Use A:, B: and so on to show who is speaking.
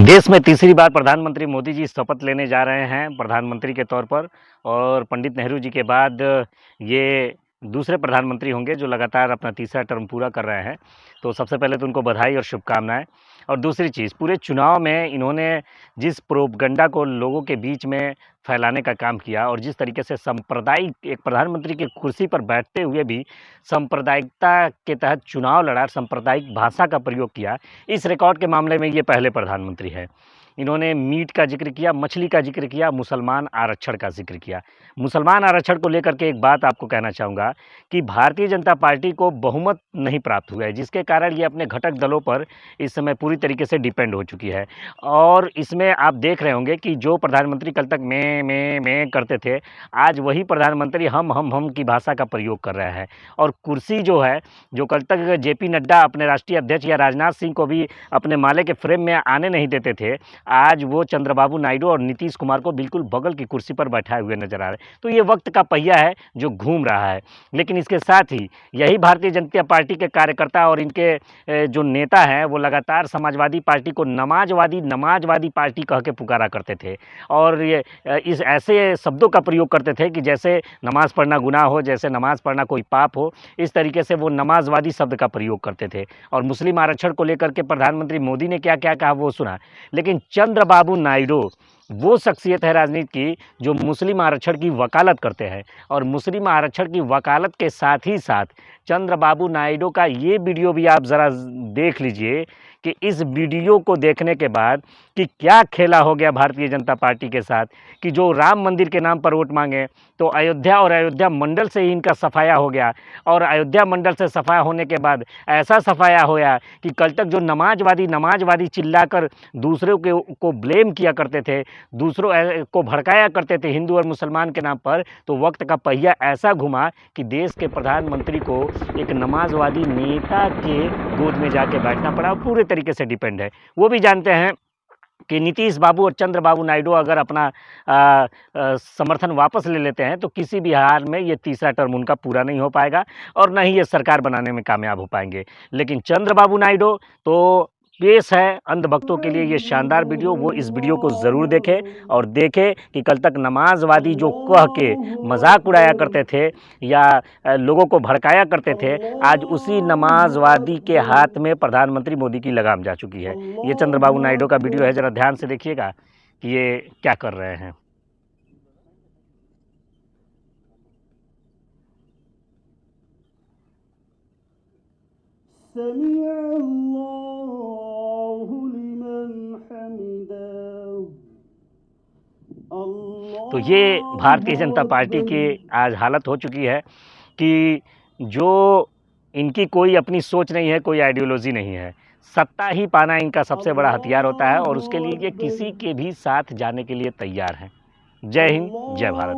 A: देश में तीसरी बार प्रधानमंत्री मोदी जी शपथ लेने जा रहे हैं प्रधानमंत्री के तौर पर। और पंडित नेहरू जी के बाद ये दूसरे प्रधानमंत्री होंगे जो लगातार अपना तीसरा टर्म पूरा कर रहे हैं। तो सबसे पहले तो उनको बधाई और शुभकामनाएं। और दूसरी चीज़, पूरे चुनाव में इन्होंने जिस प्रोपगंडा को लोगों के बीच में फैलाने का काम किया और जिस तरीके से सांप्रदायिक एक प्रधानमंत्री की कुर्सी पर बैठते हुए भी सांप्रदायिकता के तहत चुनाव लड़ा, सांप्रदायिक भाषा का प्रयोग किया, इस रिकॉर्ड के मामले में ये पहले प्रधानमंत्री है। इन्होंने मीट का जिक्र किया, मछली का जिक्र किया, मुसलमान आरक्षण का जिक्र किया। मुसलमान आरक्षण को लेकर के एक बात आपको कहना चाहूँगा कि भारतीय जनता पार्टी को बहुमत नहीं प्राप्त हुआ है, जिसके कारण ये अपने घटक दलों पर इस समय पूरी तरीके से डिपेंड हो चुकी है। और इसमें आप देख रहे होंगे कि जो प्रधानमंत्री कल तक मैं करते थे, आज वही प्रधानमंत्री हम की भाषा का प्रयोग कर रहा है। और कुर्सी जो है, जो कल तक जेपी नड्डा अपने राष्ट्रीय अध्यक्ष या राजनाथ सिंह को भी अपने माले के फ्रेम में आने नहीं देते थे, आज वो चंद्रबाबू नायडू और नीतीश कुमार को बिल्कुल बगल की कुर्सी पर बैठाए हुए नजर आ रहे हैं। तो ये वक्त का पहिया है जो घूम रहा है। लेकिन इसके साथ ही यही भारतीय जनता पार्टी के कार्यकर्ता और इनके जो नेता हैं, वो लगातार समाजवादी पार्टी को नमाजवादी पार्टी कह के पुकारा करते थे। और ये इस ऐसे शब्दों का प्रयोग करते थे कि जैसे नमाज पढ़ना गुनाह हो, जैसे नमाज पढ़ना कोई पाप हो। इस तरीके से वो नमाजवादी शब्द का प्रयोग करते थे। और मुस्लिम आरक्षण को लेकर के प्रधानमंत्री मोदी ने क्या क्या कहा वो सुना। लेकिन चंद्रबाबू नायडू वो शख्सियत है राजनीति की जो मुस्लिम आरक्षण की वकालत करते हैं। और मुस्लिम आरक्षण की वकालत के साथ ही साथ चंद्रबाबू नायडू का ये वीडियो भी आप ज़रा देख लीजिए कि इस वीडियो को देखने के बाद कि क्या खेला हो गया भारतीय जनता पार्टी के साथ कि जो राम मंदिर के नाम पर वोट मांगे तो अयोध्या और अयोध्या मंडल से ही इनका सफाया हो गया। और अयोध्या मंडल से सफाया होने के बाद ऐसा सफाया होया कि कल तक जो नमाजवादी चिल्लाकर दूसरों को ब्लेम किया करते थे, दूसरों को भड़काया करते थे हिंदू और मुसलमान के नाम पर, तो वक्त का पहिया ऐसा घुमा कि देश के प्रधानमंत्री को एक नमाजवादी नेता के गोद में जाके बैठना पड़ा। पूरे तरीके से डिपेंड है। वो भी जानते हैं कि नीतीश बाबू और चंद्रबाबू नायडू अगर अपना समर्थन वापस ले लेते हैं तो किसी भी हाल में ये तीसरा टर्म उनका पूरा नहीं हो पाएगा और न ही ये सरकार बनाने में कामयाब हो पाएंगे। लेकिन चंद्रबाबू नायडू तो पेश है अंधभक्तों के लिए ये शानदार वीडियो। वो इस वीडियो को ज़रूर देखें और देखें कि कल तक नमाजवादी जो कह के मजाक उड़ाया करते थे या लोगों को भड़काया करते थे, आज उसी नमाजवादी के हाथ में प्रधानमंत्री मोदी की लगाम जा चुकी है। ये चंद्रबाबू नायडू का वीडियो है, ज़रा ध्यान से देखिएगा कि ये क्या कर रहे हैं। तो ये भारतीय जनता पार्टी की आज हालत हो चुकी है कि जो इनकी कोई अपनी सोच नहीं है, कोई आइडियोलॉजी नहीं है। सत्ता ही पाना इनका सबसे बड़ा हथियार होता है और उसके लिए ये किसी के भी साथ जाने के लिए तैयार हैं। जय हिंद, जय भारत।